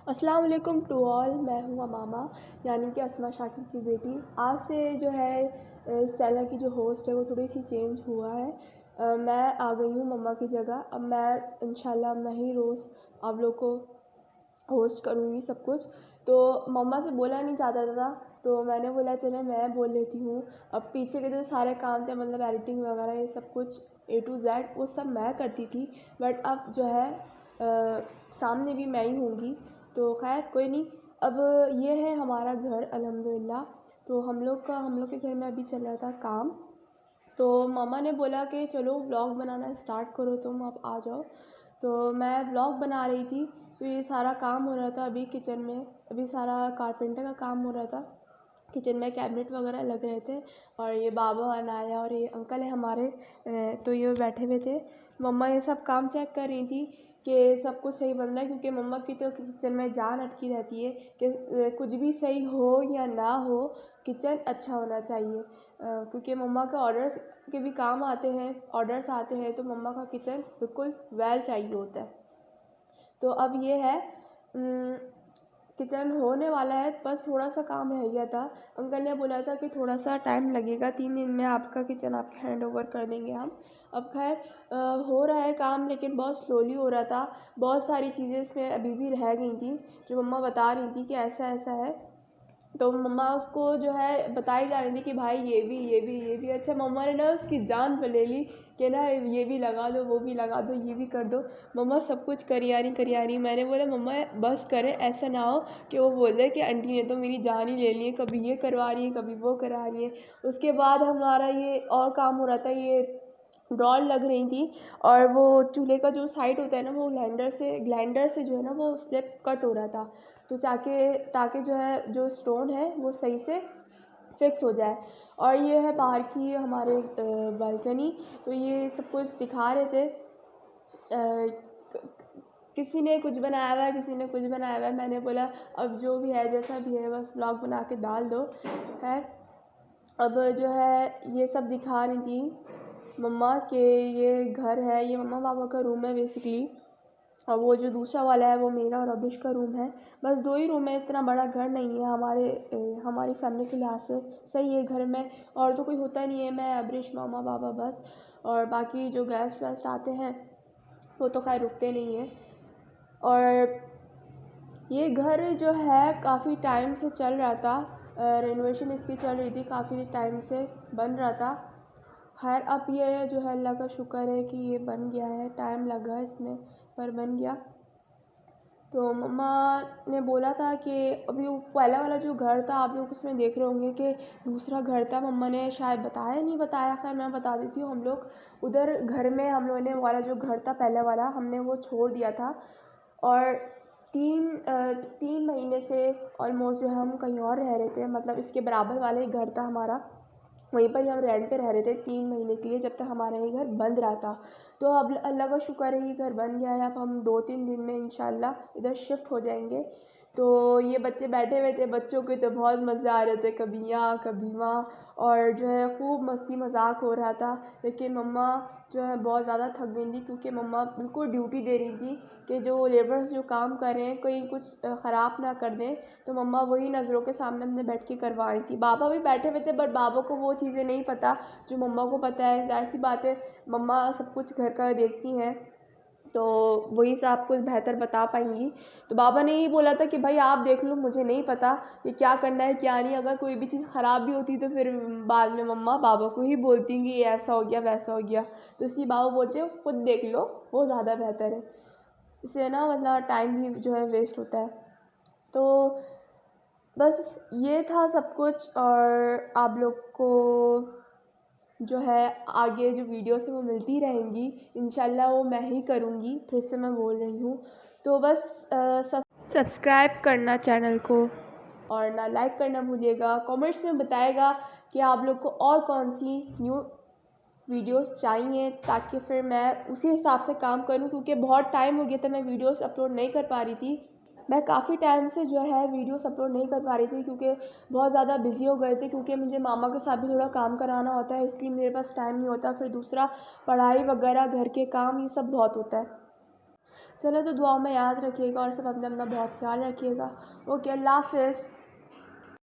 अस्सलाम वालेकुम to all. मैं हूँ अमामा, यानी कि अस्मा शाकिर की बेटी। आज से जो है इस चैनल की जो होस्ट है वो थोड़ी सी चेंज हुआ है। मैं आ गई हूँ मम्मा की जगह। अब मैं इंशाल्लाह मैं ही रोज़ आप लोग को होस्ट करूँगी सब कुछ। तो मम्मा से बोला नहीं जाता था, तो मैंने बोला चले मैं बोल लेती हूँ। अब पीछे के जो सारे काम थे, मतलब एडिटिंग वगैरह ये सब कुछ A to Z वो सब मैं करती थी। बट अब जो है सामने भी मैं ही होंगी, तो खैर कोई नहीं। अब ये है हमारा घर अल्हम्दुलिल्लाह। तो हम लोग के घर में अभी चल रहा था काम। तो मामा ने बोला कि चलो व्लॉग बनाना स्टार्ट करो, तुम अब आ जाओ। तो मैं व्लॉग बना रही थी, तो ये सारा काम हो रहा था अभी किचन में। अभी सारा कारपेंटर का काम हो रहा था, किचन में कैबिनेट वगैरह लग रहे थे। और ये बाबा अनाया और ये अंकल है हमारे, तो ये बैठे हुए थे। मम्मा ये सब काम चेक कर रही थी कि सब कुछ सही बन रहा है, क्योंकि मम्मा की तो किचन में जान अटकी रहती है कि कुछ भी सही हो या ना हो, किचन अच्छा होना चाहिए। क्योंकि मम्मा के ऑर्डर्स के भी काम आते हैं, ऑर्डर्स आते हैं, तो मम्मा का किचन बिल्कुल वेल चाहिए होता है। तो अब ये है, किचन होने वाला है, बस थोड़ा सा काम रह गया था। अंकल ने बोला था कि थोड़ा सा टाइम लगेगा, 3 दिन में आपका किचन आपके हैंड ओवर कर देंगे हम। अब खैर हो रहा है काम, लेकिन बहुत स्लोली हो रहा था। बहुत सारी चीज़ें इसमें अभी भी रह गई थी, जो मम्मा बता रही थी कि ऐसा ऐसा है। तो मम्मा उसको जो है बताई जा रही थी कि भाई ये भी अच्छा। मम्मा ने ना उसकी जान पे ले ली कि ना ये भी लगा दो, वो भी लगा दो, ये भी कर दो। मम्मा सब कुछ करी आ रही। मैंने बोला मम्मा बस करें, ऐसा ना हो कि वो बोल दे कि आंटी ने तो मेरी जान ही ले ली है, कभी ये करवा रही है, कभी वो करा रही है। उसके बाद हमारा ये और काम हो रहा था, ये रॉड लग रही थी। और वो चूल्हे का जो साइड होता है ना, वो ग्लाइंडर से जो है ना वो स्लिप कट हो रहा था। तो ताकि जो है जो स्टोन है वो सही से फिक्स हो जाए। और ये है बाहर की हमारे बालकनी। तो ये सब कुछ दिखा रहे थे। किसी ने कुछ बनाया हुआ है, किसी ने कुछ बनाया हुआ है। मैंने बोला अब जो भी है जैसा भी है बस व्लॉग बना के डाल दो। है अब जो है ये सब दिखा रही थी मम्मा के, ये घर है, ये मम्मा पापा का रूम है बेसिकली। और वो जो दूसरा वाला है वो मेरा और अब्रिश का रूम है। बस 2 ही रूम है, इतना बड़ा घर नहीं है हमारी फैमिली के लिहाज से। सही है घर में, और तो कोई होता नहीं है, मैं अब्रिश मामा पापा बस। और बाकी जो गेस्ट वेस्ट आते हैं वो तो खैर रुकते नहीं हैं। और ये घर जो है काफ़ी टाइम से चल रहा था, रेनोवेशन इसकी चल रही थी, काफ़ी टाइम से बन रहा था। खैर अब ये जो है अल्लाह का शुक्र है कि ये बन गया है, टाइम लगा इसमें पर बन गया। तो मम्मा ने बोला था कि अभी वो पहला वाला जो घर था आप लोग उसमें देख रहे होंगे कि दूसरा घर था, मम्मा ने शायद बताया नहीं बताया, खैर मैं बता देती हूँ। हम लोग उधर घर में हम लोगों ने वाला जो घर था पहला वाला हमने वो छोड़ दिया था। और 3 महीने से ऑलमोस्ट जो है हम कहीं और रह रहे थे, मतलब इसके बराबर वाला ही घर था हमारा, वहीं पर ही हम रेंट पे रह रहे थे 3 महीने के लिए, जब तक हमारा ये घर बंद रहा था। तो अब अल्लाह का शुक्र है ये घर बन गया है। अब हम 2-3 दिन में इंशाल्लाह इधर शिफ्ट हो जाएंगे। तो ये बच्चे बैठे हुए थे, बच्चों के तो बहुत मज़े आ रहे थे, कभी यहाँ कभी वहाँ। और जो है खूब मस्ती मजाक हो रहा था। लेकिन मम्मा जो है बहुत ज़्यादा थक गई थी, क्योंकि मम्मा बिल्कुल ड्यूटी दे रही थी कि जो लेबर्स जो काम कर रहे हैं कहीं कुछ ख़राब ना कर दें। तो मम्मा वही नज़रों के सामने हमने बैठ के करवा रही थी। बाबा भी बैठे हुए थे, बट बाबा को वो चीज़ें नहीं पता जो मम्मा को पता है। ज़ाहिर सी बात है, मम्मा सब कुछ घर का देखती हैं, तो वही से आप कुछ बेहतर बता पाएंगी। तो बाबा ने यही बोला था कि भाई आप देख लो, मुझे नहीं पता कि क्या करना है क्या नहीं। अगर कोई भी चीज़ ख़राब भी होती तो फिर बाद में मम्मा बाबा को ही बोलती कि ये ऐसा हो गया वैसा हो गया। तो इसलिए बाबा बोलते हैं खुद देख लो, वो ज़्यादा बेहतर है। इससे ना मतलब टाइम भी जो है वेस्ट होता है। तो बस ये था सब कुछ। और आप लोग को जो है आगे जो वीडियोस हैं वो मिलती रहेंगी इंशाल्लाह, वो मैं ही करूँगी, फिर से मैं बोल रही हूँ। तो बस सब्सक्राइब करना चैनल को, और ना लाइक करना भूलिएगा। कमेंट्स में बताएगा कि आप लोग को और कौन सी न्यू वीडियोस चाहिए, ताकि फिर मैं उसी हिसाब से काम करूं। क्योंकि बहुत टाइम हो गया था मैं वीडियोस अपलोड नहीं कर पा रही थी। मैं काफ़ी टाइम से जो है वीडियोस अपलोड नहीं कर पा रही थी, क्योंकि बहुत ज़्यादा बिज़ी हो गए थे। क्योंकि मुझे मामा के साथ भी थोड़ा काम कराना होता है, इसलिए मेरे पास टाइम नहीं होता। फिर दूसरा पढ़ाई वगैरह, घर के काम, ये सब बहुत होता है। चलो तो दुआओं में याद रखिएगा और सब अपना अपना बहुत ख्याल रखिएगा। ओके, अल्लाह हाफ़िज़।